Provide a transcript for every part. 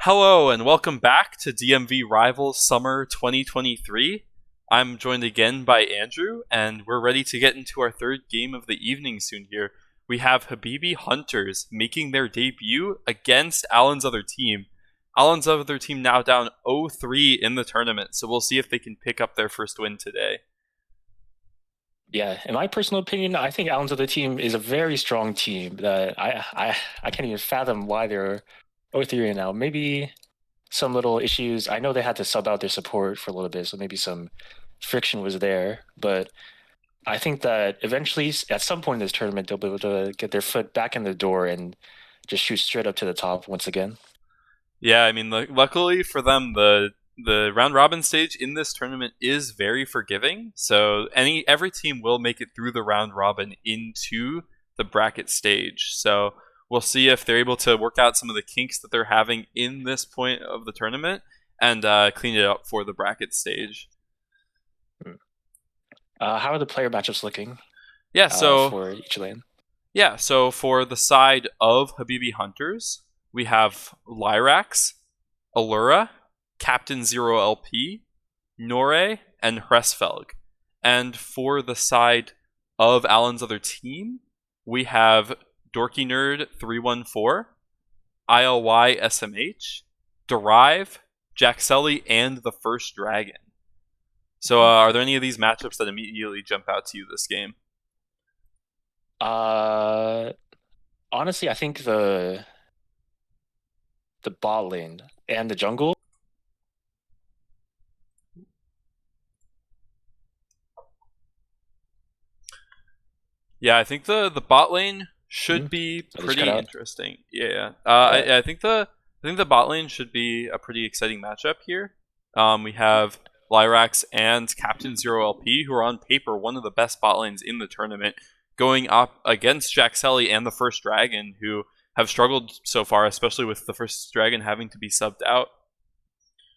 Hello and welcome back to DMV Rivals Summer 2023. I'm joined again by Andrew, and we're ready to get into our third game of the evening soon here. We have Habibi Hunters making their debut against Alan's other team. Alan's other team now down 0-3 in the tournament, so we'll see if they can pick up their first win today. Yeah, in my personal opinion, I think Allen's other team is a very strong team that I can't even fathom why they're 0-3 right now. Maybe some little issues. I know they had to sub out their support for a little bit, so maybe some friction was there. But I think that eventually, at some point in this tournament, they'll be able to get their foot back in the door and just shoot straight up to the top once again. Yeah, I mean, luckily for them, the round robin stage in this tournament is very forgiving. So every team will make it through the round robin into the bracket stage. So we'll see if they're able to work out some of the kinks that they're having in this point of the tournament and clean it up for the bracket stage. How are the player matchups looking? Yeah, so For each lane. Yeah, so for the side of Habibi Hunters, we have Lyrax, Allura, Captain Zero LP, Nore, and Hresfelg. And for the side of Alan's other team, we have Dorky Nerd 314, ILY SMH, Derive, Jaxelli, and the First Dragon. So are there any of these matchups that immediately jump out to you this game? Honestly, I think the bot lane and the jungle. Yeah, I think the bot lane should be pretty interesting. Yeah, I think the bot lane should be a pretty exciting matchup here. We have Lyrax and Captain Zero LP, who are on paper one of the best bot lanes in the tournament, going up against Jaxelli and the First Dragon, who have struggled so far, especially with the First Dragon having to be subbed out.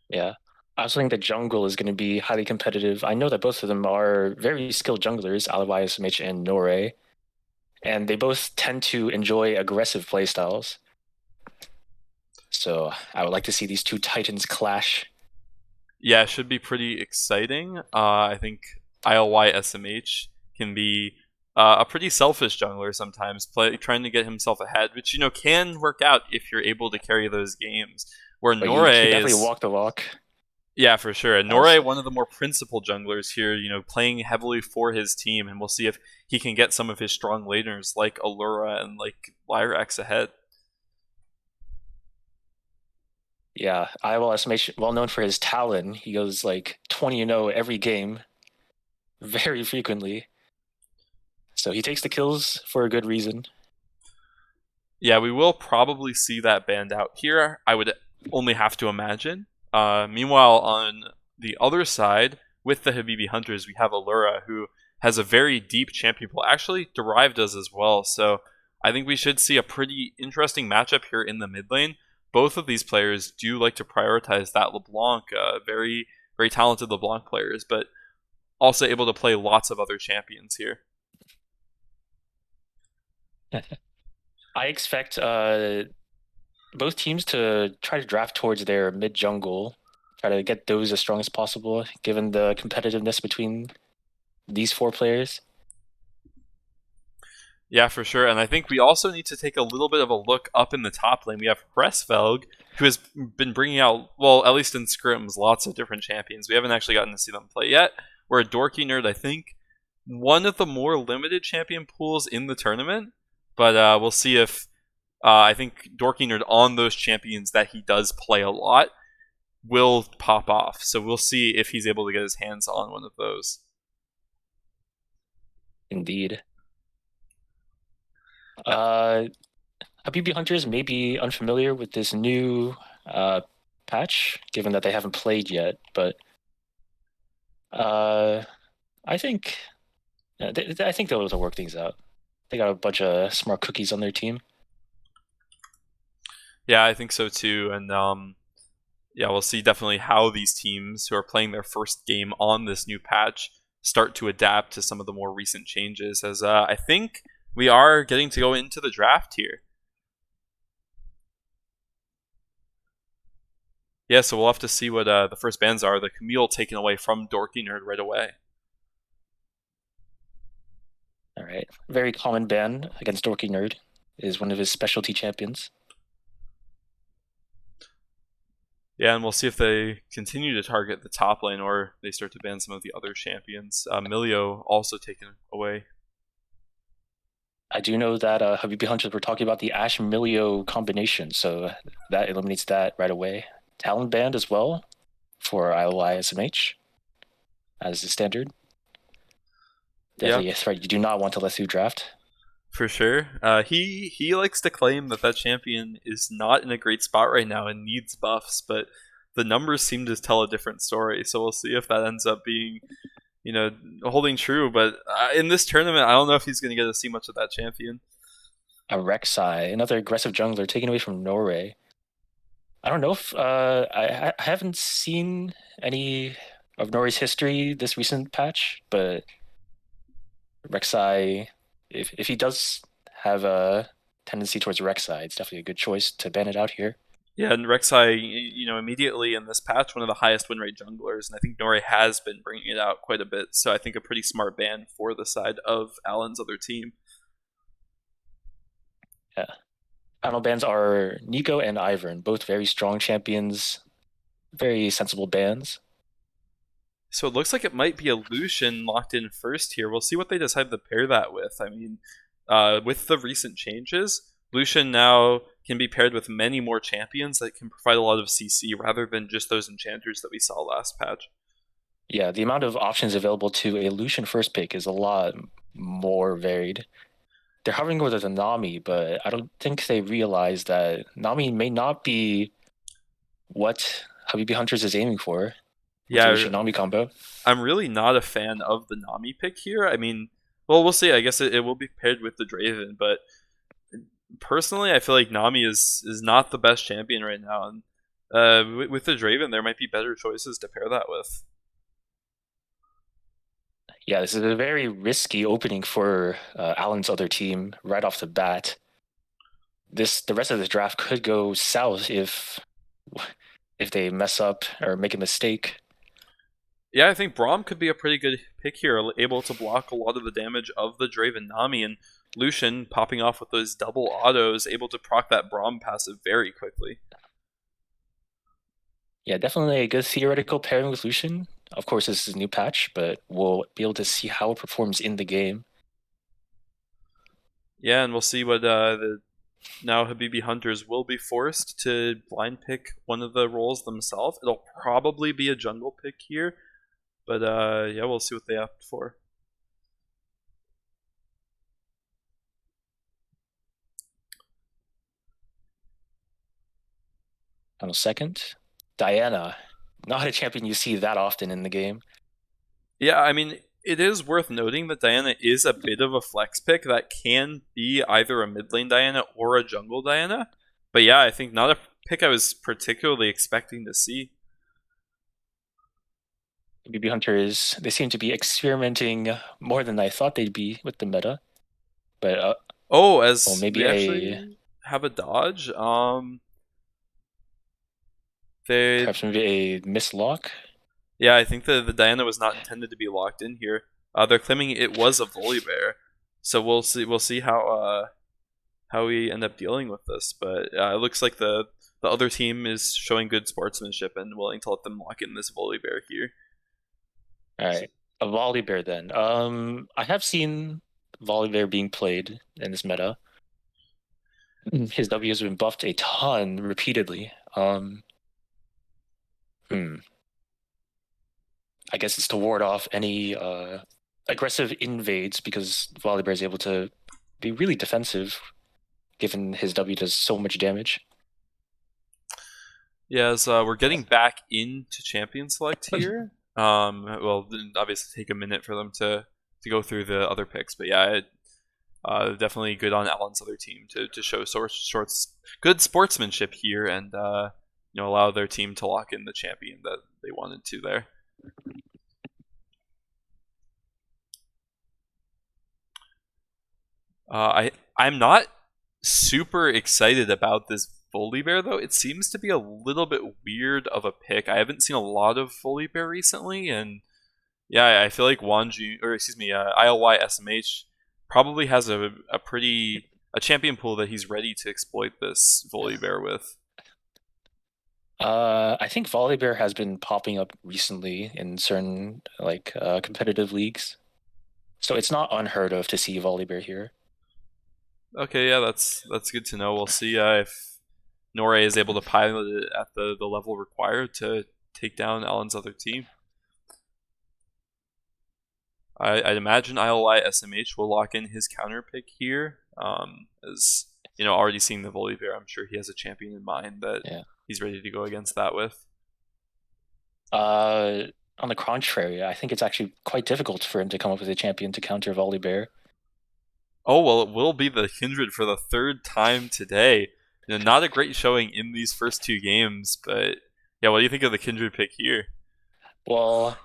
Yeah. I also think the jungle is going to be highly competitive. I know that both of them are very skilled junglers, Alibi SMH and Nore, and they both tend to enjoy aggressive playstyles. So I would like to see these two titans clash. Yeah, it should be pretty exciting. I think ILY SMH can be a pretty selfish jungler sometimes, trying to get himself ahead, which can work out if you're able to carry those games. Where But Nore he is definitely walk the walk. Yeah, for sure. And Nore, one of the more principal junglers here, playing heavily for his team, and we'll see if he can get some of his strong laners like Allura and like Lyrax ahead. Yeah, ILY SMH, well known for his Talon. He goes like 20-0 every game, very frequently. So he takes the kills for a good reason. Yeah, we will probably see that banned out here. I would only have to imagine. Meanwhile, on the other side, with the Habibi Hunters, we have Allura, who has a very deep champion pool. Actually, Derive does as well. So I think we should see a pretty interesting matchup here in the mid lane. Both of these players do like to prioritize that LeBlanc, very, very talented LeBlanc players, but also able to play lots of other champions here. I expect both teams to try to draft towards their mid jungle, try to get those as strong as possible, given the competitiveness between these four players. Yeah, for sure. And I think we also need to take a little bit of a look up in the top lane. We have Hresfelg, who has been bringing out, well, at least in scrims, lots of different champions. We haven't actually gotten to see them play yet. We're a Dorky Nerd, I think, one of the more limited champion pools in the tournament. But we'll see if I think Dorky Nerd on those champions that he does play a lot will pop off. So we'll see if he's able to get his hands on one of those. Indeed. Habibi Hunters may be unfamiliar with this new patch, given that they haven't played yet, but I think I think they'll be able to work things out. They got a bunch of smart cookies on their team. Yeah, I think so too. And yeah, we'll see definitely how these teams who are playing their first game on this new patch start to adapt to some of the more recent changes, as I think we are getting to go into the draft here. Yeah, so we'll have to see what the first bans are. The Camille taken away from Dorky Nerd right away. All right. Very common ban against Dorky Nerd is one of his specialty champions. Yeah, and we'll see if they continue to target the top lane or they start to ban some of the other champions. Milio also taken away. I do know that Habibi Hunters were talking about the Ash Milio combination, so that eliminates that right away. Talon banned as well for IOI SMH as the standard. Definitely Yeah, a threat you do not want to let through draft. for sure. He likes to claim that that champion is not in a great spot right now and needs buffs, but the numbers seem to tell a different story. So we'll see if that ends up being, holding true. But in this tournament, I don't know if he's going to get to see much of that champion. A Rek'Sai, another aggressive jungler taken away from Norway. I don't know if I haven't seen any of Norway's history this recent patch, but Rek'Sai, if he does have a tendency towards Rek'Sai, it's definitely a good choice to ban it out here. Yeah, and Rek'Sai, immediately in this patch, one of the highest win rate junglers, and I think Nori has been bringing it out quite a bit. So I think a pretty smart ban for the side of Alan's other team. Yeah. Final bans are Nico and Ivern, both very strong champions, very sensible bans. So it looks like it might be a Lucian locked in first here. We'll see what they decide to pair that with. I mean, with the recent changes, Lucian now can be paired with many more champions that can provide a lot of CC rather than just those enchanters that we saw last patch. Yeah, the amount of options available to a Lucian first pick is a lot more varied. They're hovering over the Nami, but I don't think they realize that Nami may not be what Habibi Hunters is aiming for with the Yeah, Lucian Nami combo. I'm really not a fan of the Nami pick here. I mean, well, we'll see. I guess it will be paired with the Draven, but personally, I feel like Nami is not the best champion right now. And with the Draven, there might be better choices to pair that with. Yeah, this is a very risky opening for Alan's other team right off the bat. The rest of this draft could go south if they mess up or make a mistake. Yeah, I think Braum could be a pretty good pick here, able to block a lot of the damage of the Draven Nami, and Lucian popping off with those double autos, able to proc that Braum passive very quickly. Yeah, definitely a good theoretical pairing with Lucian. Of course, this is a new patch, but we'll be able to see how it performs in the game. Yeah, and we'll see what the now Habibi Hunters will be forced to blind pick one of the roles themselves. It'll probably be a jungle pick here, but yeah, we'll see what they opt for. Final second, Diana, not a champion you see that often in the game. Yeah, I mean, it is worth noting that Diana is a bit of a flex pick that can be either a mid lane Diana or a jungle Diana. But yeah, I think not a pick I was particularly expecting to see. BB Hunters, they seem to be experimenting more than I thought they'd be with the meta. But As maybe they actually have a dodge. They perhaps maybe a mislock. Yeah, I think the Diana was not intended to be locked in here. They're claiming it was a Volibear, so we'll see. We'll see how we end up dealing with this. But it looks like the other team is showing good sportsmanship and willing to let them lock in this Volibear here. All right, a Volibear then. I have seen Volibear being played in this meta. His W has been buffed a ton repeatedly. I guess it's to ward off any aggressive invades because Volibear is able to be really defensive given his W does so much damage. Yeah, as we're getting back into champion select here. Well, obviously take a minute for them to go through the other picks, but yeah, definitely good on Alan's other team to show good sportsmanship here and allow their team to lock in the champion that they wanted to there. I'm not super excited about this Volibear, though, it seems to be a little bit weird of a pick. I haven't seen a lot of Volibear recently, and yeah, I feel like ILY SMH probably has a champion pool that he's ready to exploit this Volibear with. I think Volibear has been popping up recently in certain competitive leagues, so it's not unheard of to see Volibear here. Okay, yeah, that's good to know. We'll see if Norre is able to pilot it at the level required to take down Alan's other team. I'd imagine ILI SMH will lock in his counter pick here. As already seeing the Volibear, I'm sure he has a champion in mind that he's ready to go against that with. On the contrary, I think it's actually quite difficult for him to come up with a champion to counter Volibear. Oh, well, it will be the Kindred for the third time today. Not a great showing in these first two games, but yeah, what do you think of the Kindred pick here? Well,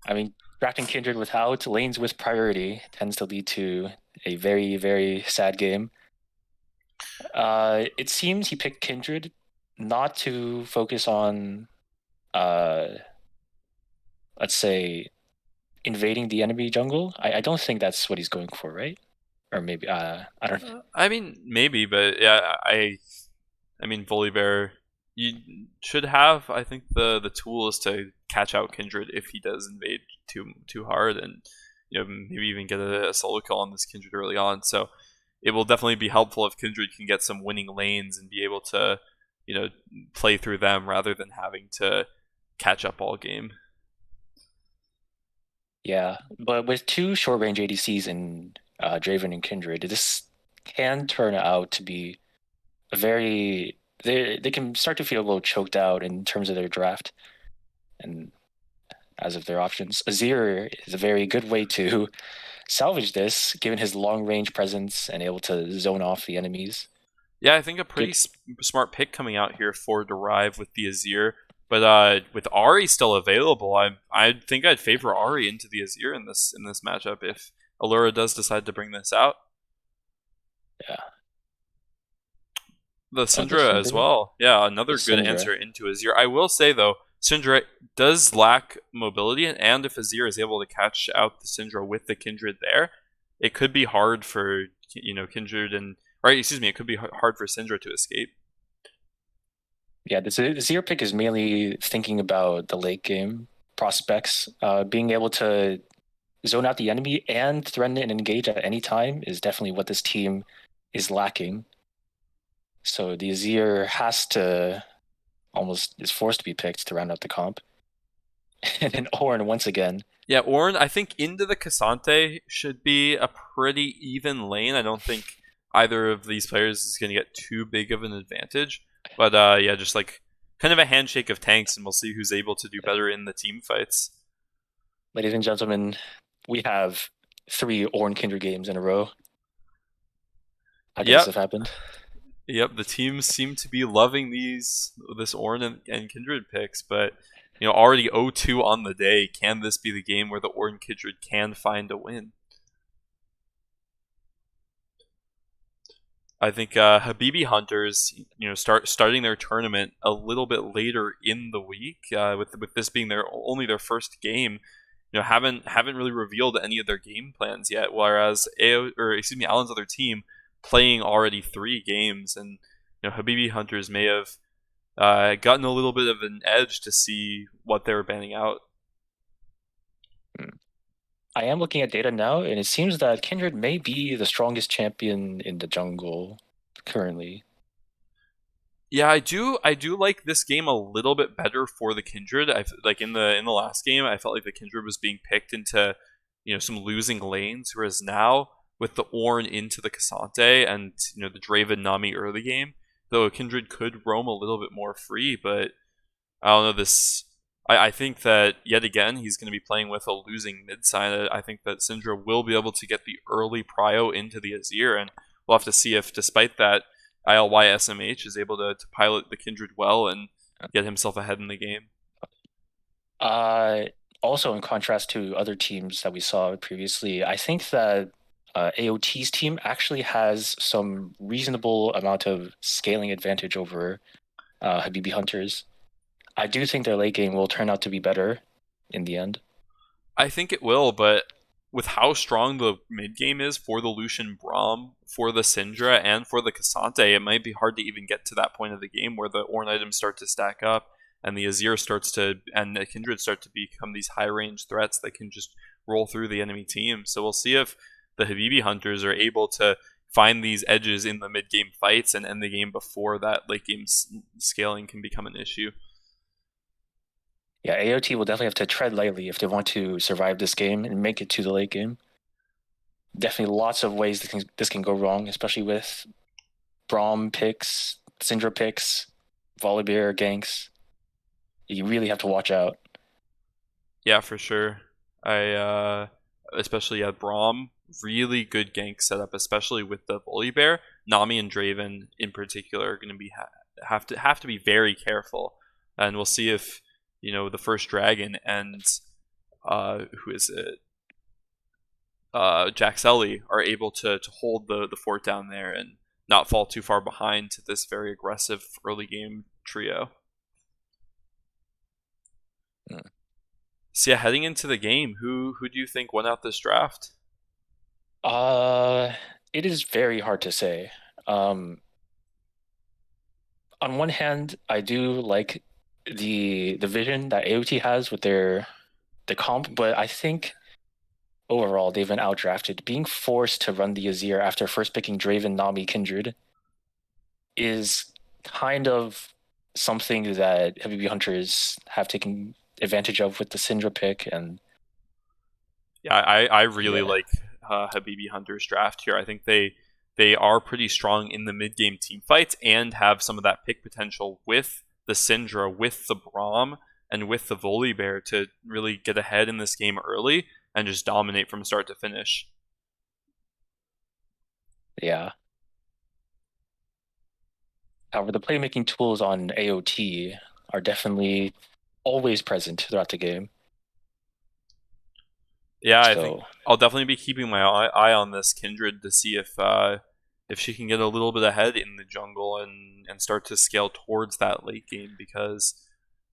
I mean, drafting Kindred without lanes with priority tends to lead to a very, very sad game. It seems he picked Kindred not to focus on, let's say, invading the enemy jungle. I don't think that's what he's going for, right? Or maybe I don't know. I mean, maybe, but yeah, I mean, Volibear, you should have, I think, the tools to catch out Kindred if he does invade too hard, and maybe even get a solo kill on this Kindred early on. So it will definitely be helpful if Kindred can get some winning lanes and be able to play through them rather than having to catch up all game. Yeah, but with two short range ADCs in Draven and Kindred, this can turn out to be a very they can start to feel a little choked out in terms of their draft and as of their options. Azir is a very good way to salvage this, given his long range presence and able to zone off the enemies. Yeah, I think a pretty smart pick coming out here for Derive with the Azir. But with Ahri still available, I think I'd favor Ahri into the Azir in this matchup if Allura does decide to bring this out. Yeah. The Syndra as well. Yeah, another good Syndra. answer into Azir. I will say though, Syndra does lack mobility, and if Azir is able to catch out the Syndra with the Kindred there, it could be hard for Kindred it could be hard for Syndra to escape. Yeah, the Azir pick is mainly thinking about the late game prospects. Being able to zone out the enemy and threaten and engage at any time is definitely what this team is lacking. So the Azir is forced to be picked to round out the comp. And then Ornn once again. Yeah, Ornn, I think into the Cassante should be a pretty even lane. I don't think either of these players is going to get too big of an advantage. But yeah, just like kind of a handshake of tanks, and we'll see who's able to do better in the team fights. Ladies and gentlemen, we have 3 Ornn Kindred games in a row. How could this have happened? Yep, the teams seem to be loving this Ornn and Kindred picks, but already 0-2 on the day. Can this be the game where the Ornn Kindred can find a win? I think Habibi Hunters, starting their tournament a little bit later in the week, with this being only their first game, haven't really revealed any of their game plans yet. Whereas Alan's other team playing already 3 games, and Habibi Hunters may have gotten a little bit of an edge to see what they were banning out. I am looking at data now, and it seems that Kindred may be the strongest champion in the jungle currently. Yeah, I do like this game a little bit better for the Kindred. I like in the last game, I felt like the Kindred was being picked into some losing lanes, whereas now with the Ornn into the Cassante and the Draven Nami early game, though Kindred could roam a little bit more free, but I don't know this. I think that yet again he's going to be playing with a losing mid side. I think that Syndra will be able to get the early prio into the Azir, and we'll have to see if, despite that, ILY SMH is able to pilot the Kindred well and get himself ahead in the game. Also, in contrast to other teams that we saw previously, I think that AOT's team actually has some reasonable amount of scaling advantage over Habibi Hunters. I do think their late game will turn out to be better in the end. I think it will, but with how strong the mid game is for the Lucian Braum, for the Syndra, and for the Cassante, it might be hard to even get to that point of the game where the Ornn items start to stack up and the Azir starts to and the Kindred start to become these high range threats that can just roll through the enemy team. So we'll see if the Habibi Hunters are able to find these edges in the mid game fights and end the game before that late game scaling can become an issue. Yeah, AOT will definitely have to tread lightly if they want to survive this game and make it to the late game. Definitely lots of ways this can go wrong, especially with Braum picks, Syndra picks, Volibear ganks. You really have to watch out. Yeah, for sure. I especially at Braum, really good gank setup, especially with the Volibear. Nami and Draven in particular are going to be have to be very careful, and we'll see if the first dragon and who is it? Jaxelli are able to hold the fort down there and not fall too far behind to this very aggressive early game trio. So yeah, heading into the game, who do you think won out this draft? It is very hard to say. On one hand, I do like the vision that AOT has with the comp, but I think overall they've been outdrafted. Being forced to run the Azir after first picking Draven, Nami, Kindred is kind of something that Heavy Hunters have taken advantage of with the Syndra pick, and yeah, I really like Habibi Hunter's draft here. I think they are pretty strong in the mid game team fights and have some of that pick potential with the Syndra, with the Braum, and with the Volibear to really get ahead in this game early and just dominate from start to finish. Yeah. However, the playmaking tools on AOT are definitely always present throughout the game. Yeah, I think I'll definitely be keeping my eye on this Kindred to see if she can get a little bit ahead in the jungle and start to scale towards that late game, because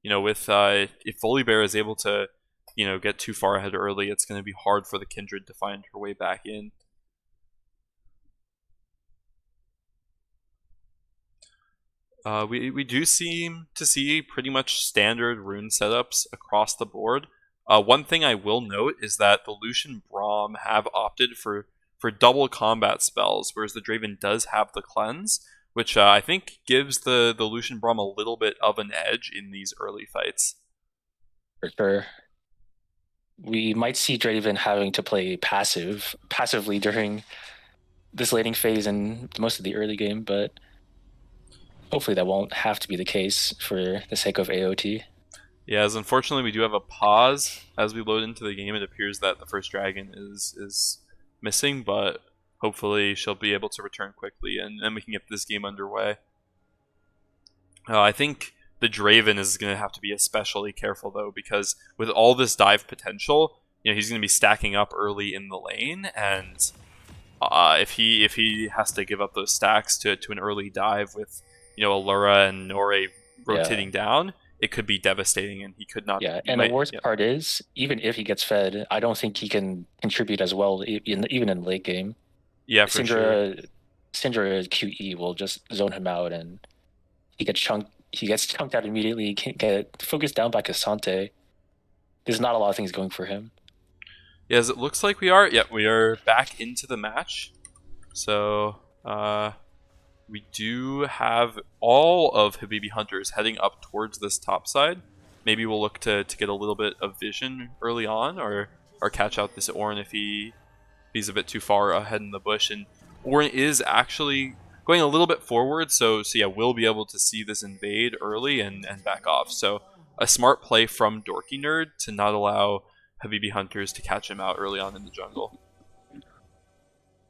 with if Volibear is able to get too far ahead early, it's going to be hard for the Kindred to find her way back in. We do seem to see pretty much standard rune setups across the board. One thing I will note is that the Lucian Braum have opted for double combat spells, whereas the Draven does have the cleanse, which I think gives the Lucian Braum a little bit of an edge in these early fights. For sure. We might see Draven having to play passively during this laning phase and most of the early game, but hopefully that won't have to be the case for the sake of AOT. Yeah, as unfortunately we do have a pause as we load into the game. It appears that the first dragon is missing, but hopefully she'll be able to return quickly and we can get this game underway. I think the Draven is going to have to be especially careful though, because with all this dive potential, he's going to be stacking up early in the lane, and if he has to give up those stacks to an early dive with Allura and Nore rotating down, it could be devastating, and he could not. Yeah, and the worst part is, even if he gets fed, I don't think he can contribute as well, even in the late game. Yeah, for sure. Syndra QE will just zone him out, and he gets chunked. He gets chunked out immediately. He can't get focused down by Cassante. There's not a lot of things going for him. Yeah, as it looks like we are. Yeah, we are back into the match. So, we do have all of Habibi Hunters heading up towards this top side. Maybe we'll look to get a little bit of vision early on, or catch out this Ornn if he's a bit too far ahead in the bush. And Ornn is actually going a little bit forward, so yeah, we'll be able to see this invade early and back off. So a smart play from Dorky Nerd to not allow Habibi Hunters to catch him out early on in the jungle.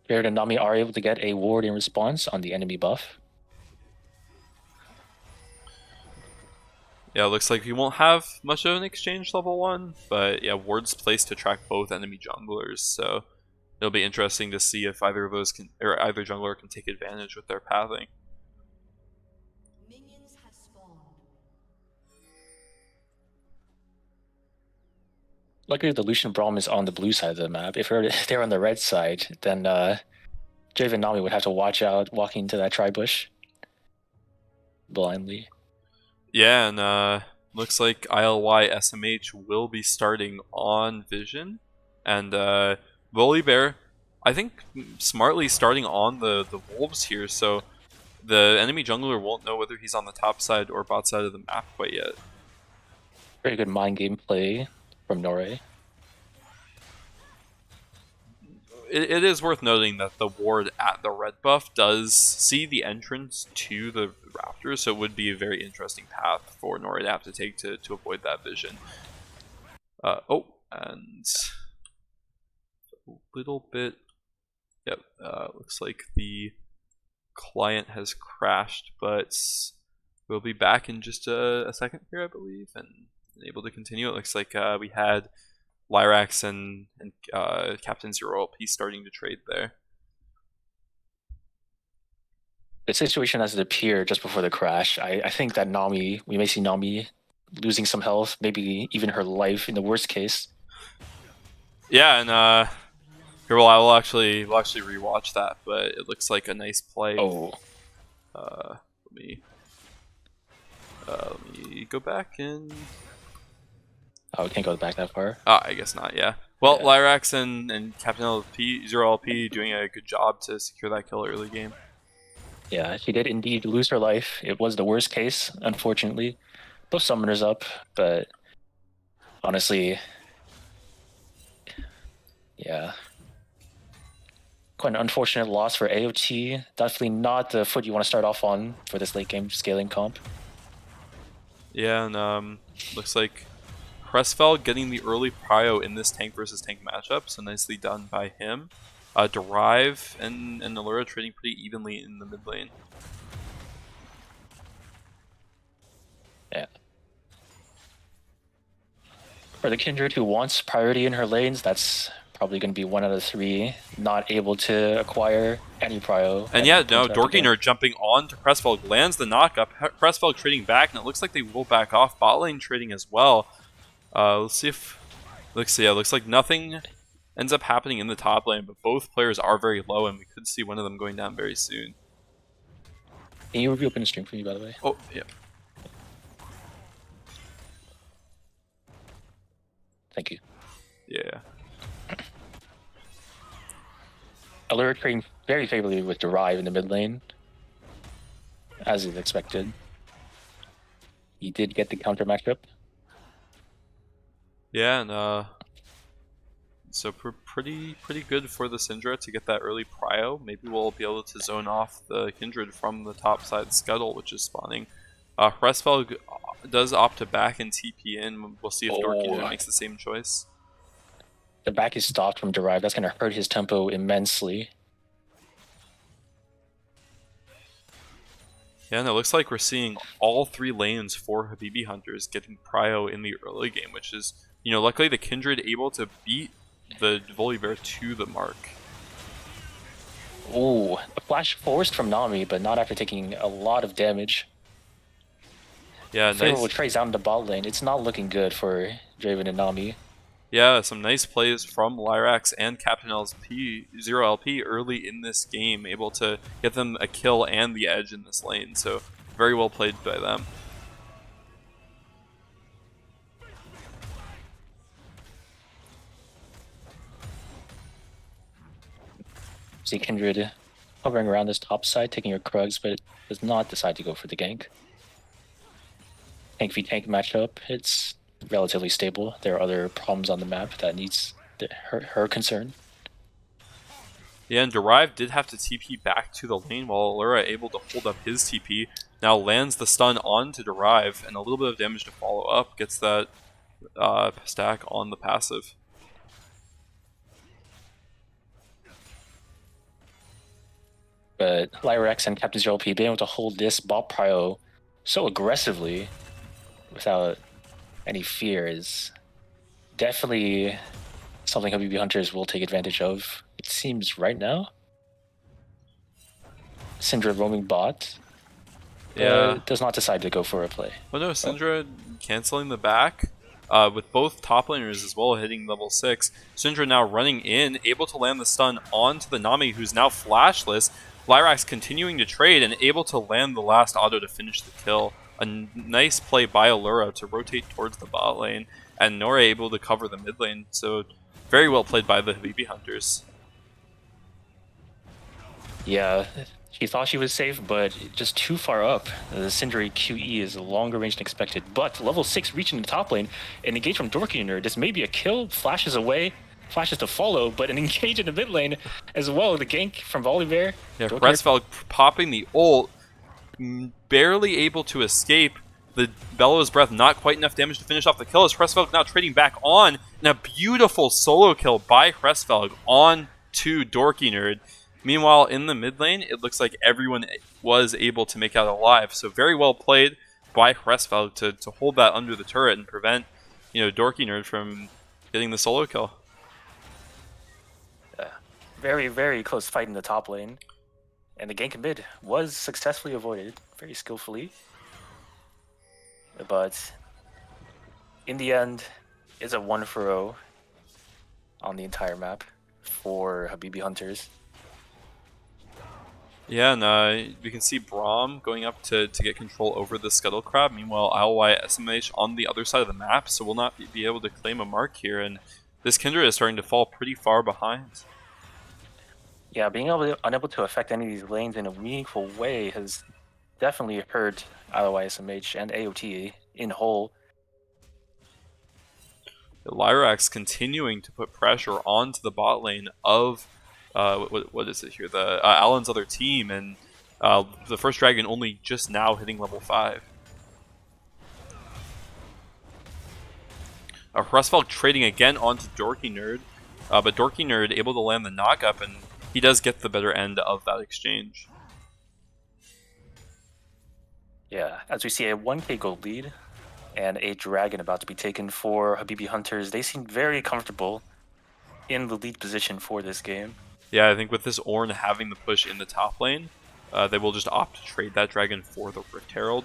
Baird and Nami are able to get a ward in response on the enemy buff. Yeah, it looks like we won't have much of an exchange level 1, but yeah, wards placed to track both enemy junglers, so it'll be interesting to see if either of those can, or either jungler can take advantage with their pathing. Minions have spawned. Luckily, the Lucian Braum is on the blue side of the map. If they're on the red side, then Draven Nami would have to watch out walking into that tri-bush blindly. Yeah, and looks like ILY SMH will be starting on Vision, and Volibear, I think, smartly starting on the Wolves here, so the enemy jungler won't know whether he's on the top side or bot side of the map quite yet. Very good mind game play from Norway. It is worth noting that the ward at the red buff does see the entrance to the Raptors, so it would be a very interesting path for Nori to have to take to avoid that vision. Oh, and a little bit. Yep, looks like the client has crashed, but we'll be back in just a second here, I believe, and able to continue. It looks like we had Lyrax and Captain Zero LP starting to trade there. The situation as it appeared just before the crash, I think that Nami, we may see Nami losing some health, maybe even her life in the worst case. Yeah, and here we'll actually rewatch that, but it looks like a nice play. Oh. Let me go back and. Oh, we can't go back that far. I guess not. Yeah. Well, Yeah. Lyrax and Captain LP, Zero LP doing a good job to secure that kill early game. Yeah, she did indeed lose her life. It was the worst case, unfortunately. Both summoners up, but honestly, yeah. Quite an unfortunate loss for AOT. Definitely not the foot you want to start off on for this late game scaling comp. Yeah, and looks like Cressfeld getting the early prio in this tank versus tank matchup, so nicely done by him. Derive and Allura trading pretty evenly in the mid lane. Yeah. For the Kindred who wants priority in her lanes, that's probably going to be 1 out of 3 not able to acquire any prio. And yeah, no, Dorkiner jumping on to Cressfeld, lands the knockup. Cressfeld trading back, and it looks like they will back off. Bot lane trading as well. Let's see if... looks like nothing ends up happening in the top lane, but both players are very low, and we could see one of them going down very soon. Can you reopen the stream for me, by the way? Oh, yeah. Thank you. Yeah. Allura trading very favorably with Derive in the mid lane, as is expected. He did get the counter matchup. Yeah, and so pretty good for the Syndra to get that early prio. Maybe we'll be able to zone off the Kindred from the top side Scuttle, which is spawning. Hresfelg does opt to back and TP in. We'll see if Dorkiner makes the same choice. The back is stopped from Derive. That's going to hurt his tempo immensely. Yeah, and it looks like we're seeing all 3 lanes for Habibi Hunters getting prio in the early game, which is, you know, luckily the Kindred able to beat the Volibear to the mark. Ooh, a flash forced from Nami, but not after taking a lot of damage. Yeah, Favorable nice. trades out in the bot lane. It's not looking good for Draven and Nami. Yeah, some nice plays from Lyrax and Captain LP, Zero LP early in this game, able to get them a kill and the edge in this lane, so very well played by them. See Kindred hovering around this top side, taking her Krugs, but does not decide to go for the gank. Tank v tank matchup, it's relatively stable. There are other problems on the map that needs her concern. Yeah, and Derive did have to TP back to the lane while Allura able to hold up his TP. Now lands the stun onto Derive, and a little bit of damage to follow up. Gets that stack on the passive. But Lyrax and Captain Zero P being able to hold this bot prio so aggressively without any fear is definitely something Habibi Hunters will take advantage of it seems right now. Syndra roaming bot. Yeah. Does not decide to go for a play. But no, Syndra canceling the back. With both top laners as well hitting level 6. Syndra now running in, able to land the stun onto the Nami, who's now flashless. Lyrax continuing to trade and able to land the last auto to finish the kill. A nice play by Allura to rotate towards the bot lane, and Nora able to cover the mid lane. So very well played by the Habibi Hunters. Yeah, she thought she was safe, but just too far up. The Syndra QE is longer range than expected, but level 6 reaching the top lane, an engage from Dorky Nerd. This may be a kill, flashes away, flashes to follow, but an engage in the mid lane as well. The gank from Volibear. Yeah, Restfeld popping the ult, barely able to escape. The Bellows Breath not quite enough damage to finish off the kill as Restfeld now trading back on, and a beautiful solo kill by Restfeld on to Dorky Nerd. Meanwhile, in the mid lane, it looks like everyone was able to make out alive. So very well played by Restfeld to hold that under the turret and prevent, Dorky Nerd from getting the solo kill. Very, very close fight in the top lane. And the gank in mid was successfully avoided, very skillfully. But in the end, it's a 1-for-0 on the entire map for Habibi Hunters. Yeah, and we can see Braum going up to get control over the Scuttle Crab. Meanwhile, ILY SMH on the other side of the map, so we'll not be able to claim a mark here. And this Kindred is starting to fall pretty far behind. Yeah, being unable to affect any of these lanes in a meaningful way has definitely hurt ILY SMH and AOT in whole. Lyrax continuing to put pressure onto the bot lane of what is it here? The Allen's other team, and the first dragon only just now hitting level 5. Rustfeld trading again onto Dorky Nerd, but Dorky Nerd able to land the knock-up, and he does get the better end of that exchange. Yeah, as we see a 1k gold lead and a dragon about to be taken for Habibi Hunters, they seem very comfortable in the lead position for this game. Yeah, I think with this Ornn having the push in the top lane, they will just opt to trade that dragon for the Rift Herald.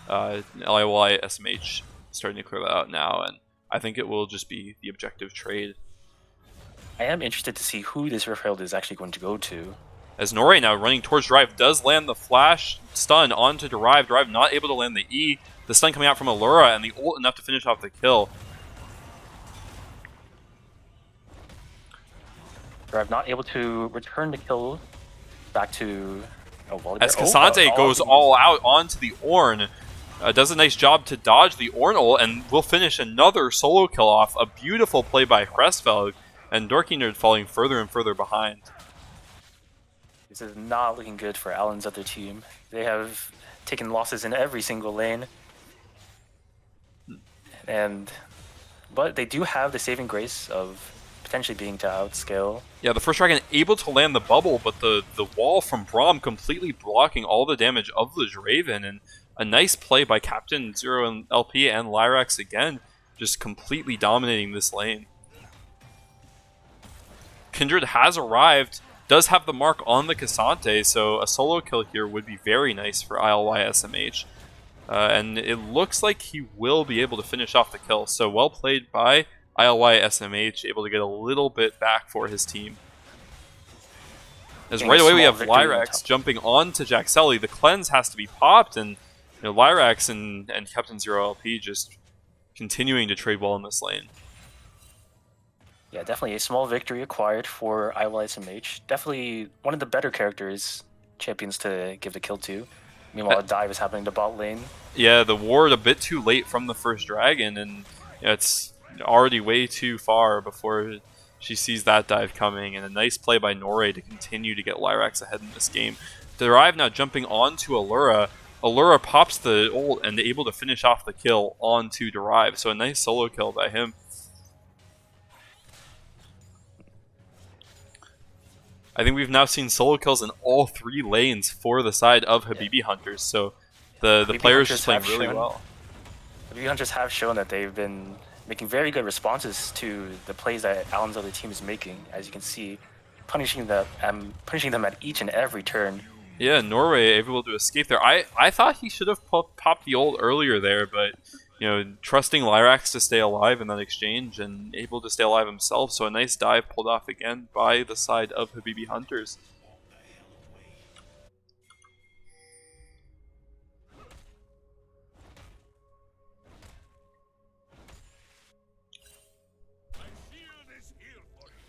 LIY SMH starting to clear that out now, and I think it will just be the objective trade. I am interested to see who this Rift Herald is actually going to go to. As Norre now running towards Derive does land the flash stun onto Derive. Derive not able to land the E. The stun coming out from Allura, and the ult enough to finish off the kill. Derive not able to return the kill back to Volibear. As Cassante goes all out onto the Ornn. Does a nice job to dodge the Ornn ult, and will finish another solo kill off. A beautiful play by Restfeld, and Dorky Nerd falling further and further behind. This is not looking good for Allen's other team. They have taken losses in every single lane. But they do have the saving grace of potentially being to outscale. Yeah, the first dragon able to land the bubble, but the wall from Braum completely blocking all the damage of the Draven, and a nice play by Captain Zero and LP and Lyrax again, just completely dominating this lane. Kindred has arrived, does have the mark on the Cassante, so a solo kill here would be very nice for ILY SMH. And it looks like he will be able to finish off the kill, so well played by ILY SMH, able to get a little bit back for his team. As right away we have Lyrax jumping onto Jaxeli. The cleanse has to be popped, and Lyrax and Captain Zero LP just continuing to trade well in this lane. Yeah, definitely a small victory acquired for ILY SMH. Definitely one of the better champions to give the kill to. Meanwhile, a dive is happening to bot lane. Yeah, the ward a bit too late from the first dragon, and it's already way too far before she sees that dive coming. And a nice play by Norre to continue to get Lyrax ahead in this game. Derive now jumping onto Allura. Allura pops the ult and able to finish off the kill onto Derive. So a nice solo kill by him. I think we've now seen solo kills in all 3 lanes for the side of Habibi Hunters, so the players just playing really well. Habibi Hunters have shown that they've been making very good responses to the plays that Allen's other team is making. As you can see, punishing them at each and every turn. Yeah, Norway able to escape there. I thought he should have popped the ult earlier there, but trusting Lyrax to stay alive in that exchange and able to stay alive himself. So a nice dive pulled off again by the side of Habibi Hunters.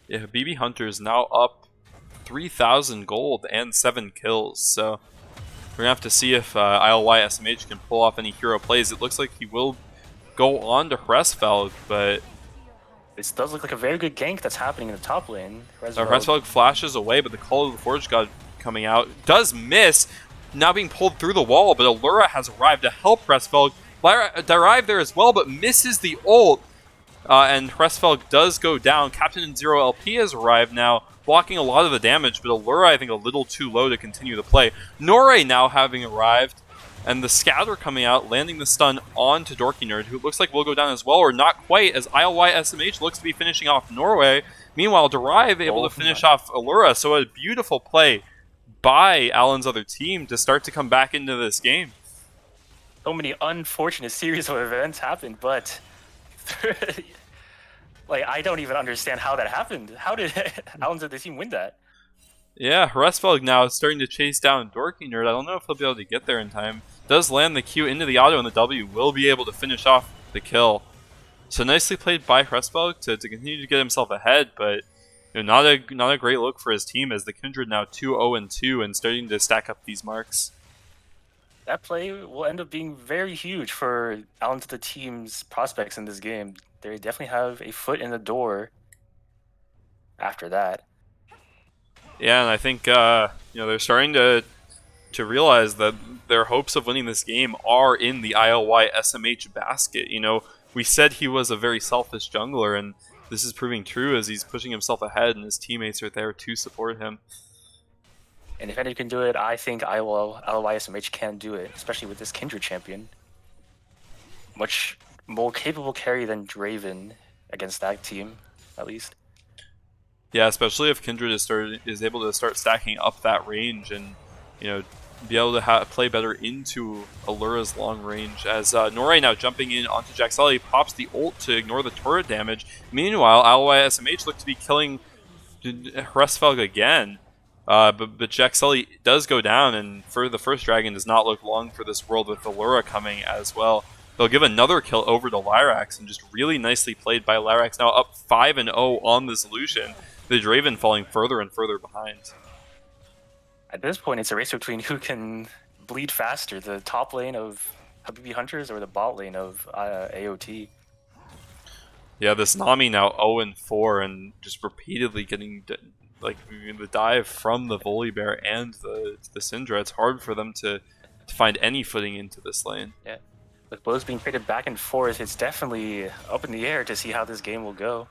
Yeah, Habibi Hunters now up 3,000 gold and 7 kills. So we're gonna have to see if ILY SMH can pull off any hero plays. It looks like he will go on to Hresfelg, but this does look like a very good gank that's happening in the top lane. Hresfelg flashes away, but the Call of the Forge God coming out does miss, now being pulled through the wall, but Allura has arrived to help Hresfelg. Lyra arrived there as well, but misses the ult, and Hresfelg does go down. Captain Zero LP has arrived now, blocking a lot of the damage, but Allura, I think, a little too low to continue the play. Norre now having arrived, and the Scatter coming out, landing the stun onto Dorky Nerd, who looks like will go down as well, or not quite, as ILY SMH looks to be finishing off Norway. Meanwhile, Derive able to finish off Allura, so a beautiful play by Alan's other team to start to come back into this game. So many unfortunate series of events happened, but like, I don't even understand how that happened. How did Alan's other team win that? Yeah, Hresfelg now is starting to chase down Dorky Nerd. I don't know if he'll be able to get there in time. Does land the Q into the auto, and the W will be able to finish off the kill. So nicely played by Hresfelg to continue to get himself ahead, but not a great look for his team, as the Kindred now 2-0-2 and starting to stack up these marks. That play will end up being very huge for Alan's the team's prospects in this game. They definitely have a foot in the door after that. Yeah, and I think they're starting to realize that their hopes of winning this game are in the ILY SMH basket. We said he was a very selfish jungler, and this is proving true as he's pushing himself ahead, and his teammates are there to support him. And if anyone can do it, I think ILY SMH can do it, especially with this Kindred champion. Much more capable carry than Draven against that team, at least. Yeah, especially if Kindred is able to start stacking up that range and be able to play better into Allura's long range. As Norre now jumping in onto Jaxeli, pops the ult to ignore the turret damage. Meanwhile, ILY SMH look to be killing Hresfelg again. But Jaxeli does go down, and for the first dragon does not look long for this world with Allura coming as well. They'll give another kill over to Lyrax, and just really nicely played by Lyrax, now up 5-0 on this Lucian. The Draven falling further and further behind. At this point, it's a race between who can bleed faster, the top lane of Habibi Hunters or the bot lane of AOT. Yeah, this Nami now 0-4 and just repeatedly getting the dive from the Volibear and the Syndra. It's hard for them to find any footing into this lane. Yeah, with blows being traded back and forth, it's definitely up in the air to see how this game will go.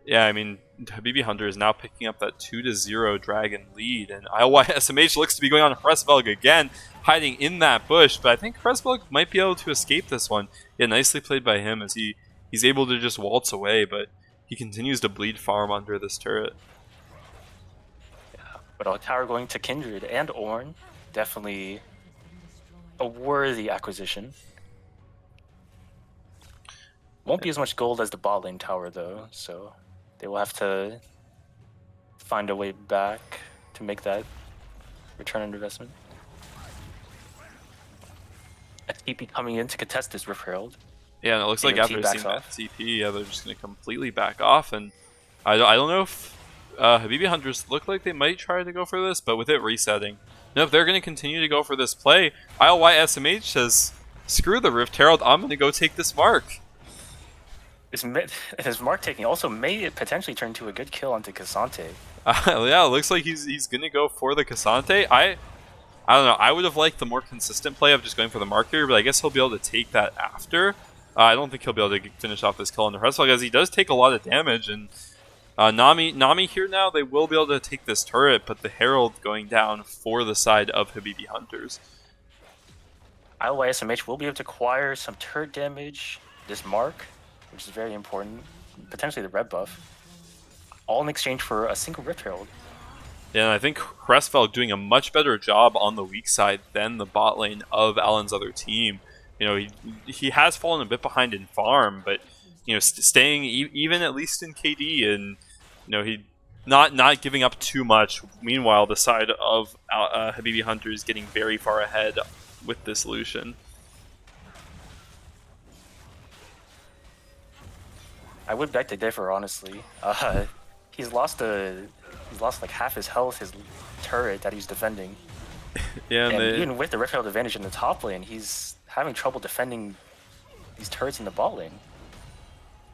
Yeah, I mean, Habibi Hunter is now picking up that 2-0 dragon lead, and ILY SMH looks to be going on Hresfelg again, hiding in that bush, but I think Hresfelg might be able to escape this one. Yeah, nicely played by him as he's able to just waltz away, but he continues to bleed farm under this turret. Yeah, but a tower going to Kindred and Ornn, definitely a worthy acquisition. Won't be as much gold as the bot lane tower, though, so they will have to find a way back to make that return on investment. STP coming in to contest this Rift Herald. Yeah, and it looks like AOT after seeing that TP, yeah, they're just going to completely back off, and I don't know if Habibi Hunters look like they might try to go for this, but with it resetting. No, if they're going to continue to go for this play, ILY SMH says, screw the Rift Herald, I'm going to go take this mark. His mark taking also may potentially turn to a good kill onto Cassante. Yeah, it looks like he's going to go for the Cassante. I don't know. I would have liked the more consistent play of just going for the mark here, but I guess he'll be able to take that after. I don't think he'll be able to finish off this kill on the Hresfelg, as he does take a lot of damage. And Nami here now, they will be able to take this turret, but the Herald going down for the side of Habibi Hunters. ILY SMH will be able to acquire some turret damage, this mark, which is very important. Potentially the red buff. all in exchange for a single Rift Herald. Yeah, and I think Crestfeld doing a much better job on the weak side than the bot lane of Alan's other team. You know, he has fallen a bit behind in farm, but you know, staying even at least in KD, and you know, he not giving up too much. Meanwhile, the side of Habibi Hunter is getting very far ahead with this Lucian. I would beg to differ, honestly. He's lost like half his health, his turret that he's defending. Yeah, and even with the Rift Herald advantage in the top lane, he's having trouble defending these turrets in the bot lane.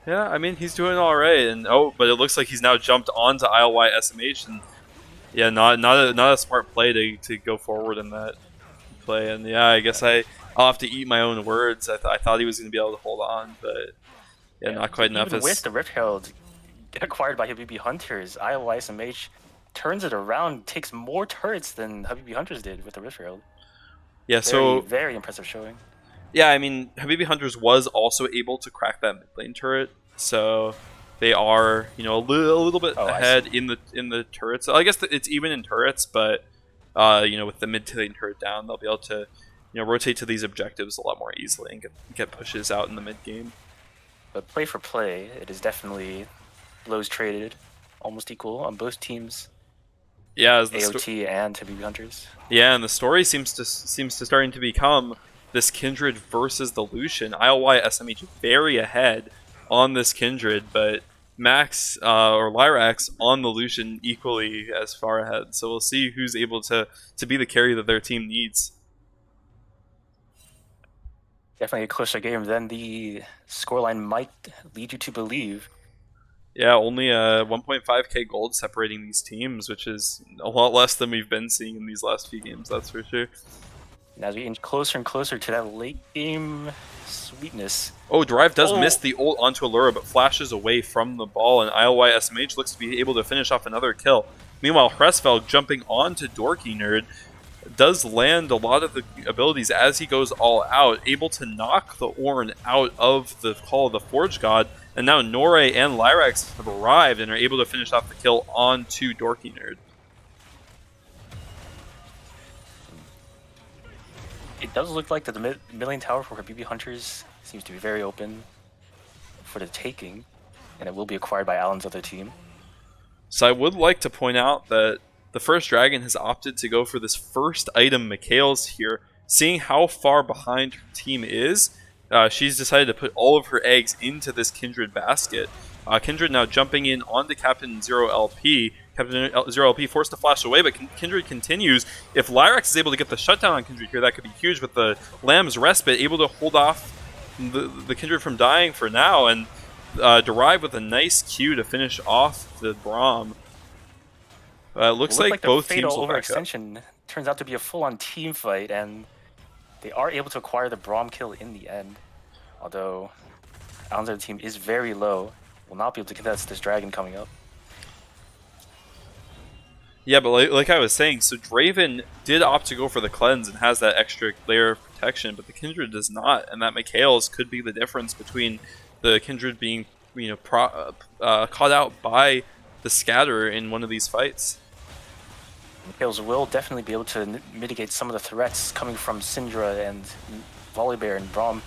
Yeah, I mean, he's doing all right, and but it looks like he's now jumped onto ILY SMH, and yeah, not a smart play to go forward in that play. And yeah, I guess I'll have to eat my own words. I thought he was going to be able to hold on, but yeah, not quite enough. Even with the Rift Herald acquired by Habibi Hunters, ILY SMH turns it around, takes more turrets than Habibi Hunters did with the Rift Herald. Yeah, so very impressive showing. Yeah, I mean, Habibi Hunters was also able to crack that mid lane turret, so they are, you know, a little bit ahead in the turrets. So I guess it's even in turrets, but you know, with the mid lane turret down, they'll be able to, you know, rotate to these objectives a lot more easily and get pushes out in the mid game. But play for play, it is definitely blows traded, almost equal on both teams. Yeah, as the AOT and Habibi Hunters. Yeah, and the story seems to starting to become this Kindred versus the Lucian. ILY SMH very ahead on this Kindred, but Max or Lyrax on the Lucian equally as far ahead. So we'll see who's able to be the carry that their team needs. Definitely a closer game than the scoreline might lead you to believe. Yeah, only 1.5k gold separating these teams, which is a lot less than we've been seeing in these last few games, that's for sure. And as we inch closer and closer to that late game sweetness. Oh, Drive does miss the ult onto Allura, but flashes away from the ball, and ILY SMH looks to be able to finish off another kill. Meanwhile, Hresfelg jumping onto Dorky Nerd does land a lot of the abilities as he goes all out, able to knock the Ornn out of the Call of the Forge God, and now Nore and Lyrax have arrived and are able to finish off the kill onto Dorky Nerd. It does look like the mid-lane tower for Habibi Hunters seems to be very open for the taking, and it will be acquired by Alan's other team. So I would like to point out that the first dragon has opted to go for this first item, Mikhail's here. Seeing how far behind her team is, she's decided to put all of her eggs into this Kindred basket. Kindred now jumping in onto Captain Zero LP. Captain Zero LP forced to flash away, but Kindred continues. If Lyrax is able to get the shutdown on Kindred here, that could be huge with the Lamb's Respite, able to hold off the Kindred from dying for now, and Derive with a nice Q to finish off the Braum. It looks like both teams will back up. Overextension turns out to be a full-on team fight, and they are able to acquire the Braum kill in the end. Although Alan's other team is very low, will not be able to contest this dragon coming up. Yeah, but like I was saying, so Draven did opt to go for the cleanse and has that extra layer of protection, but the Kindred does not, and that Mikhail's could be the difference between the Kindred being, you know, caught out by the Scatterer in one of these fights. Mikhail's will definitely be able to mitigate some of the threats coming from Syndra and Volibear and Braum.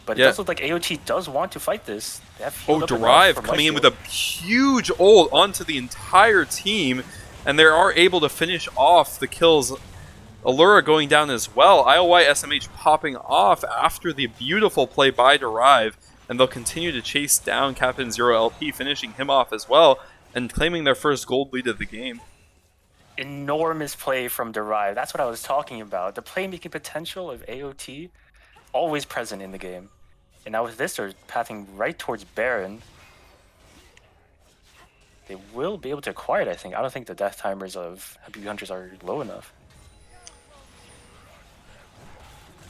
But it does look like AOT does want to fight this. Derive coming in with a huge ult onto the entire team, and they are able to finish off the kills. Allura going down as well. ILY SMH popping off after the beautiful play by Derive, and they'll continue to chase down Captain Zero LP, finishing him off as well, and claiming their first gold lead of the game. Enormous play from Derive. That's what I was talking about. The playmaking potential of AOT, always present in the game. And now with this, they're pathing right towards Baron. They will be able to acquire it, I think. I don't think the death timers of Habibi Hunters are low enough.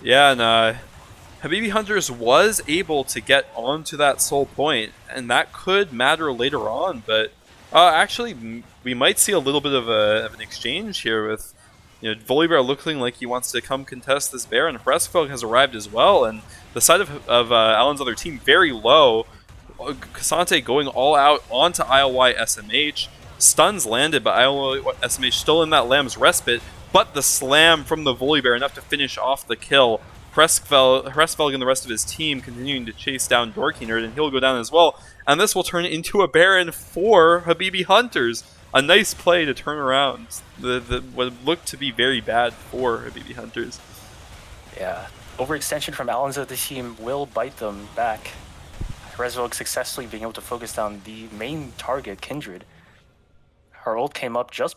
Yeah, and Habibi Hunters was able to get onto that soul point, and that could matter later on, but actually, we might see a little bit of an exchange here with, you know, Volibear looking like he wants to come contest this Baron. Hresfelg has arrived as well, and the side of Alan's other team very low. Kasante going all out onto ILY SMH. Stuns landed, but ILY SMH still in that Lamb's Respite. But the slam from the Volibear enough to finish off the kill. Hresvelg and the rest of his team continuing to chase down Dorkinerd, and he'll go down as well. And this will turn into a Baron for Habibi Hunters. A nice play to turn around what looked to be very bad for Habibi Hunters. Yeah, overextension from Allen's of the team will bite them back. Hresvelg successfully being able to focus down the main target, Kindred. Her ult came up just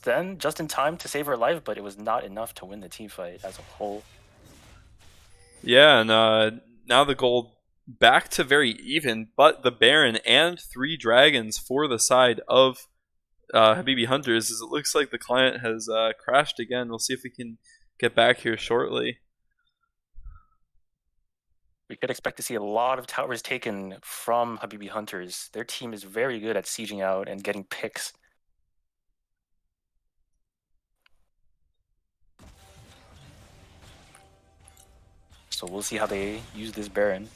in time to save her life, but it was not enough to win the team fight as a whole. Yeah, and now the gold back to very even, but the Baron and 3 dragons for the side of Habibi Hunters, as it looks like the client has crashed again. We'll see if we can get back here shortly. We could expect to see a lot of towers taken from Habibi Hunters. Their team is very good at sieging out and getting picks. So we'll see how they use this Baron.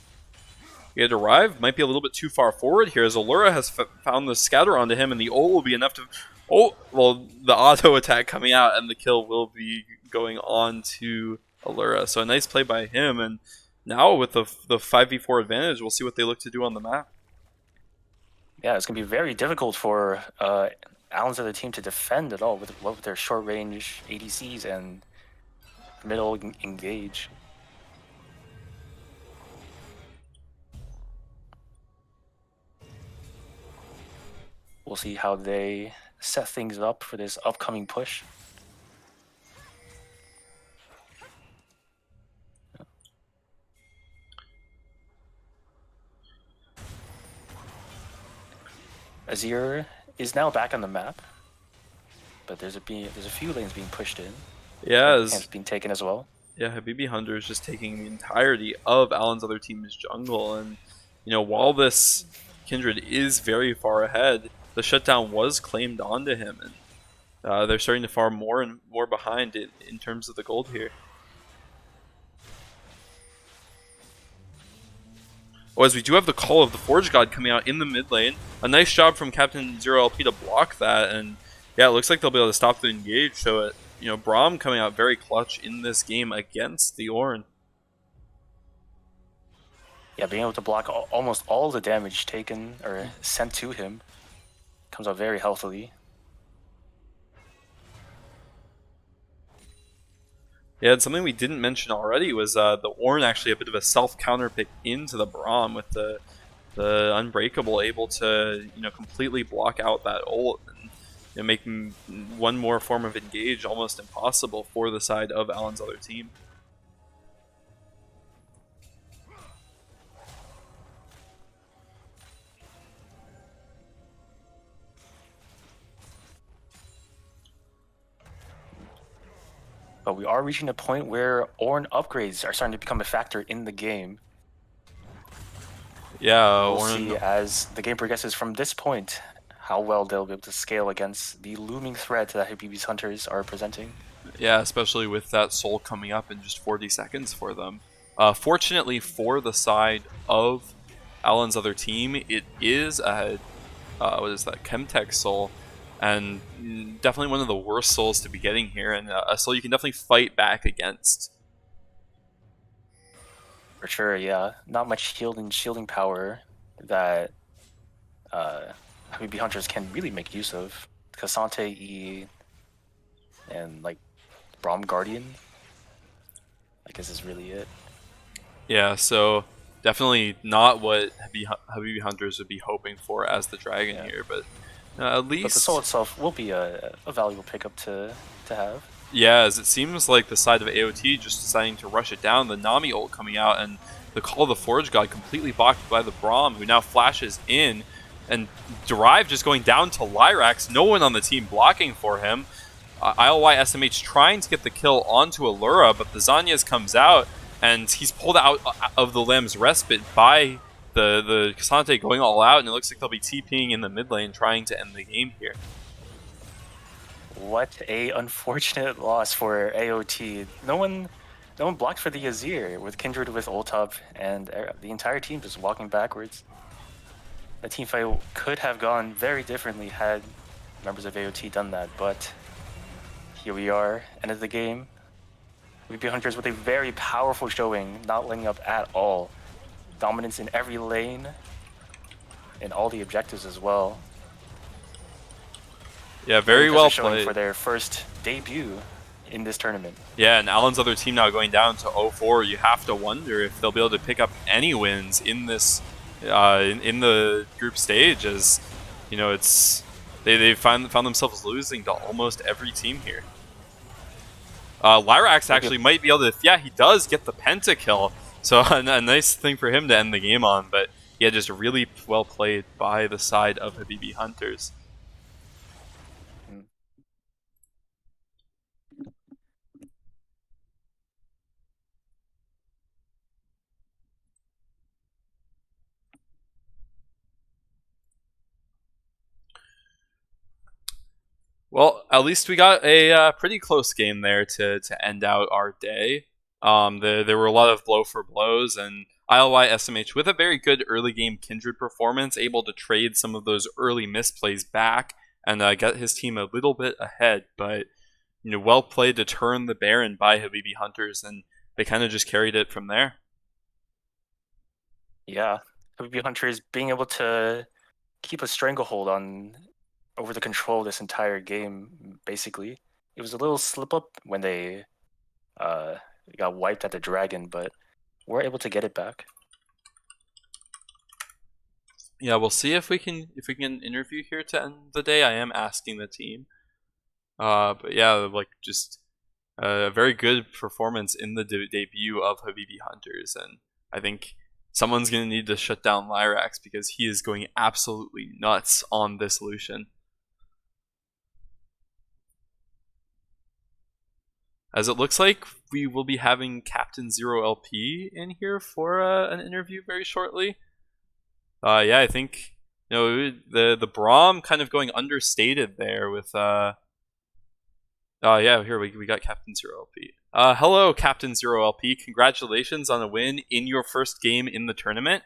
Yeah, Derive might be a little bit too far forward here, as Allura has found the scatter onto him, and the ult will be enough to... Oh, well, the auto attack coming out, and the kill will be going on to Allura. So a nice play by him, and now with the 5v4 advantage, we'll see what they look to do on the map. Yeah, it's going to be very difficult for Allen's other team to defend at all with their short-range ADCs and middle engage. We'll see how they set things up for this upcoming push. Azir is now back on the map, but there's a few lanes being pushed in. Yeah, camps being taken as well. Yeah, Habibi Hunter is just taking the entirety of Allen's other team's jungle, and while this Kindred is very far ahead, the shutdown was claimed onto him, and they're starting to far more and more behind in terms of the gold here. Oh, as we do have the call of the Forge God coming out in the mid lane. A nice job from Captain Zero LP to block that, and yeah, it looks like they'll be able to stop the engage. So Braum coming out very clutch in this game against the Ornn. Yeah, being able to block almost all the damage taken or sent to him comes out very healthily. Yeah, and something we didn't mention already was the Ornn actually a bit of a self-counter pick into the Braum, with the Unbreakable able to completely block out that ult and making one more form of engage almost impossible for the side of Allen's other team. But we are reaching a point where Ornn upgrades are starting to become a factor in the game. Yeah, we'll Ornn... see as the game progresses from this point how well they'll be able to scale against the looming threat that Habibi's Hunters are presenting. Yeah, especially with that soul coming up in just 40 seconds for them. Fortunately for the side of Allen's other team, it is a what is that, Chemtech soul, and definitely one of the worst souls to be getting here, and a soul you can definitely fight back against. For sure, yeah. Not much shielding power that Habibi Hunters can really make use of. Kasante E and like Braum Guardian, I guess is really it. Yeah, so definitely not what Habibi Hunters would be hoping for as the dragon here, but at least... But the soul itself will be a valuable pickup to have. Yeah, as it seems like the side of AOT just deciding to rush it down, the Nami ult coming out, and the Call of the Forge God completely blocked by the Braum, who now flashes in, and Derive just going down to Lyrax, no one on the team blocking for him. ILY SMH trying to get the kill onto Allura, but the Zanyas comes out, and he's pulled out of the Lamb's Respite by the Kasante going all out, and it looks like they'll be TPing in the mid lane trying to end the game here. What a unfortunate loss for AOT. No one no one blocked for the Azir with Kindred with ult up, and the entire team just walking backwards. The team fight could have gone very differently had members of AOT done that, but here we are, end of the game. VP Hunters with a very powerful showing, not letting up at all. Dominance in every lane, and all the objectives as well. Yeah, very well played. For their first debut in this tournament. Yeah, and Alan's other team now going down to 0-4. You have to wonder if they'll be able to pick up any wins in this in the group stage, as you know, they found themselves losing to almost every team here. Lyrax actually might be able to, yeah, he does get the pentakill, so a nice thing for him to end the game on, but yeah, just really well played by the side of Habibi Hunters. Well, at least we got a pretty close game there to end out our day. There were a lot of blow for blows, and ILY SMH with a very good early game Kindred performance, able to trade some of those early misplays back and get his team a little bit ahead. But you know, well played to turn the Baron by Habibi Hunters, and they kind of just carried it from there. Yeah, Habibi Hunters being able to keep a stranglehold on over the control this entire game, basically. It was a little slip up when they got wiped at the dragon, but we're able to get it back. Yeah, we'll see if we can interview here to end the day. I am asking the team. But yeah, like just a very good performance in the debut of Habibi Hunters, and I think someone's going to need to shut down Lyrax because he is going absolutely nuts on this Lucian. As it looks like we will be having Captain Zero LP in here for an interview very shortly. Yeah, I think you know the Braum kind of going understated there with yeah, here we got Captain Zero LP. Hello, Captain Zero LP. Congratulations on a win in your first game in the tournament.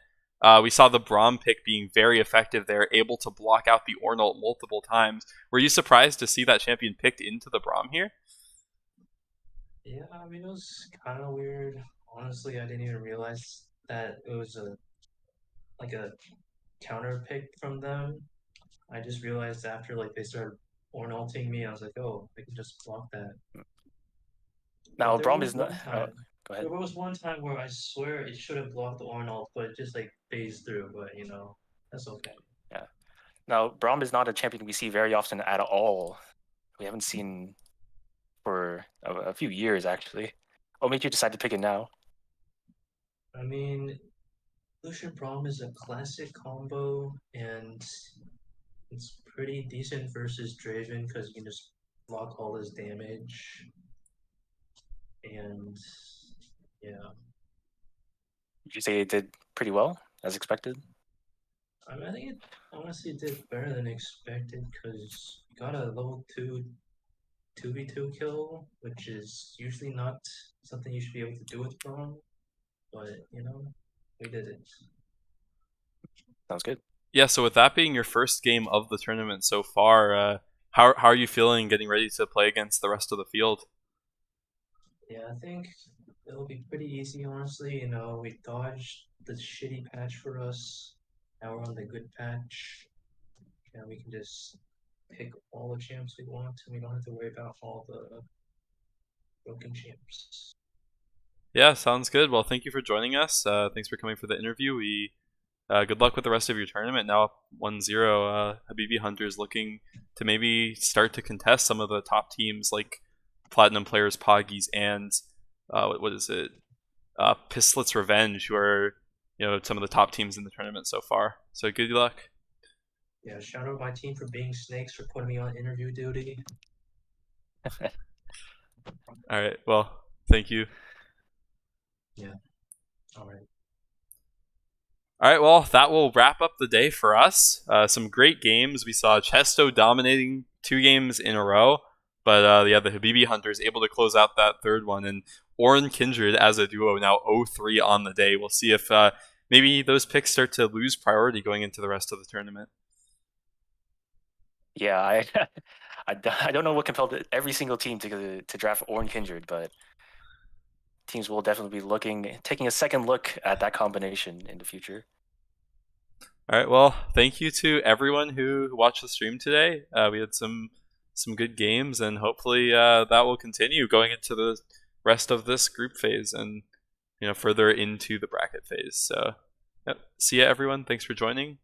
We saw the Braum pick being very effective there, able to block out the Ornult multiple times. Were you surprised to see that champion picked into the Braum here? Yeah, I mean, it was kind of weird. Honestly, I didn't even realize that it was a counter pick from them. I just realized after like they started Ornalting me, I was like, oh, I can just block that. Now, But Braum is not. go ahead. There was one time where I swear it should have blocked the Ornalt, but it just like phased through. But you know, that's okay. Yeah. Now, Braum is not a champion we see very often at all. We haven't seen for a few years, actually. What made you decide to pick it now? I mean, Lucian Braum is a classic combo, and it's pretty decent versus Draven because you can just block all his damage. And yeah. Did you say it did pretty well, as expected? I mean, I think it honestly did better than expected because we got a level 2 2v2 kill, which is usually not something you should be able to do with Braum. But, you know, we did it. Sounds good. Yeah, so with that being your first game of the tournament so far, how are you feeling getting ready to play against the rest of the field? Yeah, I think it'll be pretty easy, honestly. You know, we dodged the shitty patch for us. Now we're on the good patch. And we can just pick all the champs we want, and we don't have to worry about all the broken champs. Yeah, sounds good. Well, thank you for joining us. Thanks for coming for the interview. Good luck with the rest of your tournament. Now up 1-0, Habibi Hunters looking to maybe start to contest some of the top teams like Platinum Players, Poggies, and what is it? Pistlet's Revenge, who are some of the top teams in the tournament so far. So good luck. Yeah, shout out my team for being snakes for putting me on interview duty. All right. Well, thank you. Yeah. All right. All right, well, that will wrap up the day for us. Some great games. We saw Chesto dominating 2 games in a row, but yeah, the Habibi Hunters able to close out that third one. And Orin Kindred as a duo now 0-3 on the day. We'll see if maybe those picks start to lose priority going into the rest of the tournament. Yeah, I don't know what compelled every single team to draft Orin Kindred, but teams will definitely be taking a second look at that combination in the future. All right, well, thank you to everyone who watched the stream today. We had some good games, and hopefully that will continue going into the rest of this group phase and further into the bracket phase. So, yep. See ya, everyone. Thanks for joining.